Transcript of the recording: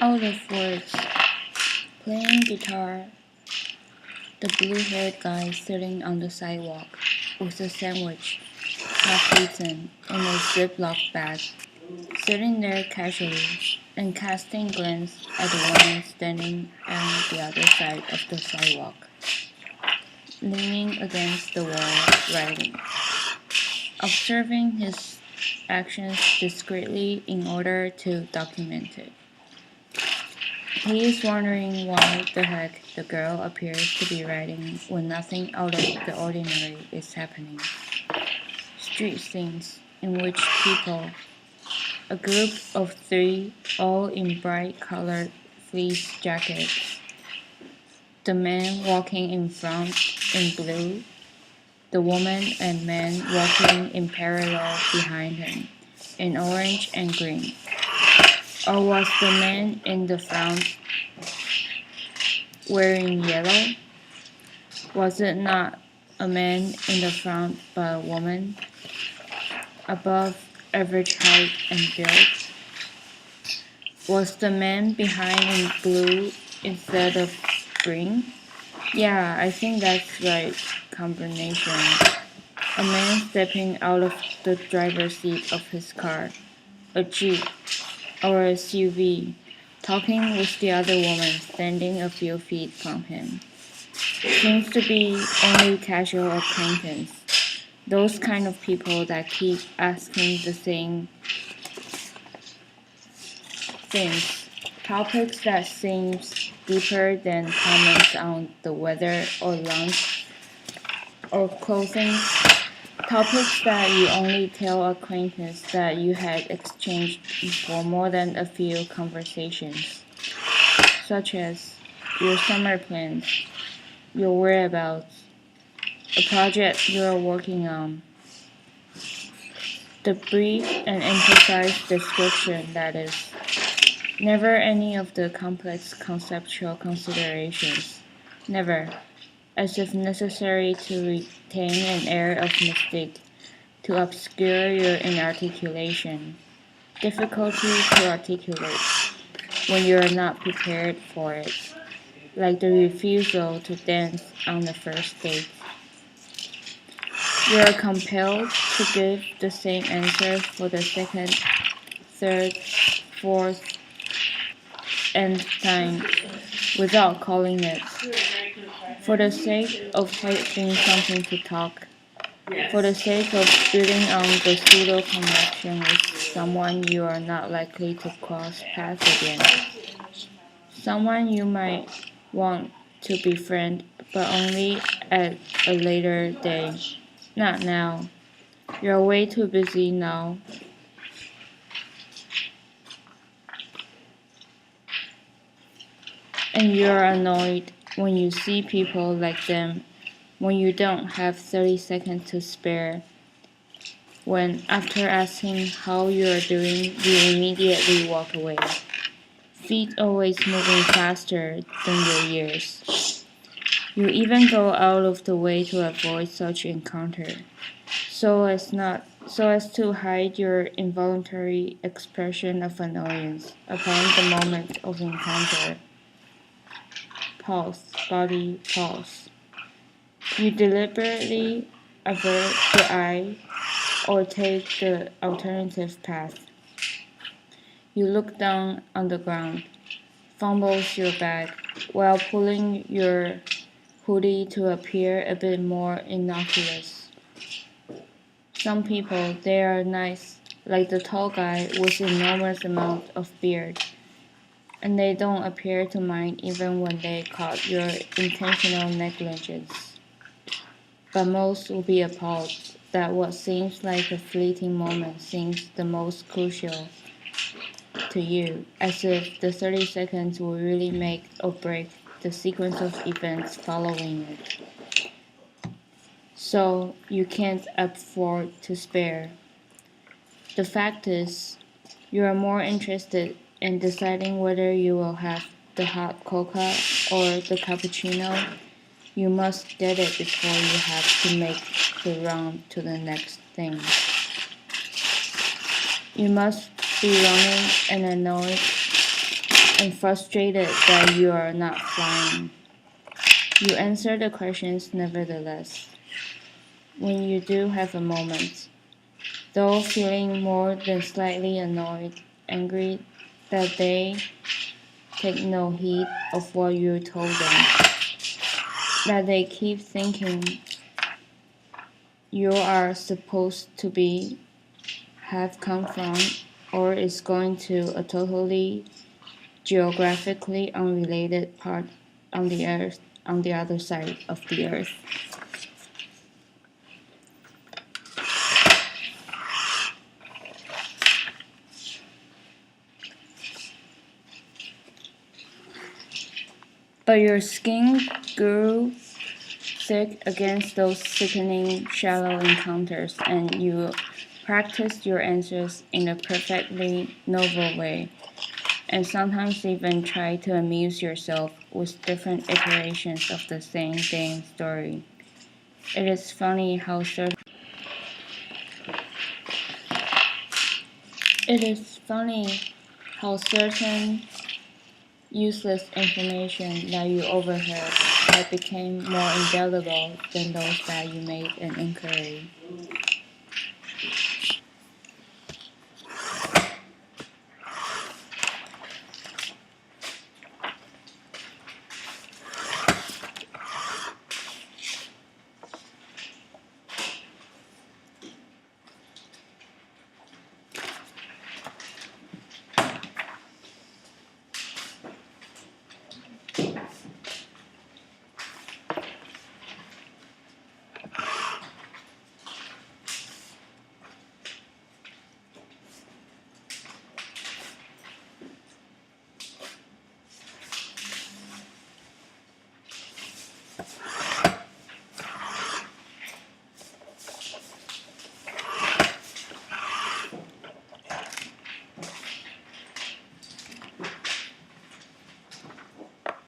Out of words, playing guitar, the blue-haired guy sitting on the sidewalk with a sandwich, half eaten, in a Ziploc bag, sitting there casually and casting a glance at the woman standing on the other side of the sidewalk, leaning against the wall, writing, observing his actions discreetly in order to document it. He is wondering why the heck the girl appears to be writing when nothing out of the ordinary is happening. Street scenes in which people, a group of three, all in bright-colored fleece jackets, the man walking in front in blue, the woman and man walking in parallel behind him in orange and green. Or was the man in the front wearing yellow? Was it not a man in the front but a woman, above average height and build? Was the man behind in blue instead of green? Yeah, I think that's right combination. A man stepping out of the driver's seat of his car, a Jeep, or SUV, talking with the other woman standing a few feet from him. Seems to be only casual acquaintance. Those kind of people that keep asking the same things. Topics that seems deeper than comments on the weather or lunch or clothing. Topics that you only tell acquaintance that you had exchanged for more than a few conversations, such as your summer plans, your whereabouts, a project you are working on. The brief and imprecise description, that is. Never any of the complex conceptual considerations. Never. As if necessary to retain an air of mystique, to obscure your inarticulation, difficulty to articulate, when you are not prepared for it, like the refusal to dance on the first date. You are compelled to give the same answer for the second, third, fourth, nth time, without calling it. For the sake of having something to talk, for the sake of building on the pseudo connection with someone you are not likely to cross paths again, someone you might want to befriend, but only at a later day, not now. You're way too busy now. And you're annoyed when you see people like them, when you don't have 30 seconds to spare, when after asking how you are doing, you immediately walk away, feet always moving faster than your ears. You even go out of the way to avoid such encounter, so as to hide your involuntary expression of annoyance upon the moment of encounter. Pause, body, pause. You deliberately avert the eye or take the alternative path. You look down on the ground, fumbles your bag while pulling your hoodie to appear a bit more innocuous. Some people, they are nice, like the tall guy with enormous amount of beard, and they don't appear to mind even when they caught your intentional negligence. But most will be appalled that what seems like a fleeting moment seems the most crucial to you, as if the 30 seconds will really make or break the sequence of events following it. So you can't afford to spare. The fact is, you are more interested in deciding whether you will have the hot cocoa or the cappuccino. You must get it before you have to make the round to the next thing. You must be running and annoyed and frustrated that you are not flying. You answer the questions nevertheless. When you do have a moment, though feeling more than slightly annoyed, angry that they take no heed of what you told them, that they keep thinking you are supposed to be, have come from, or is going to a totally geographically unrelated part on the earth, on the other side of the earth. But your skin grew thick against those sickening shallow encounters, and you practiced your answers in a perfectly novel way, and sometimes even tried to amuse yourself with different iterations of the same damn story. It is funny how certain useless information that you overheard that became more indelible than those that you made an inquiry.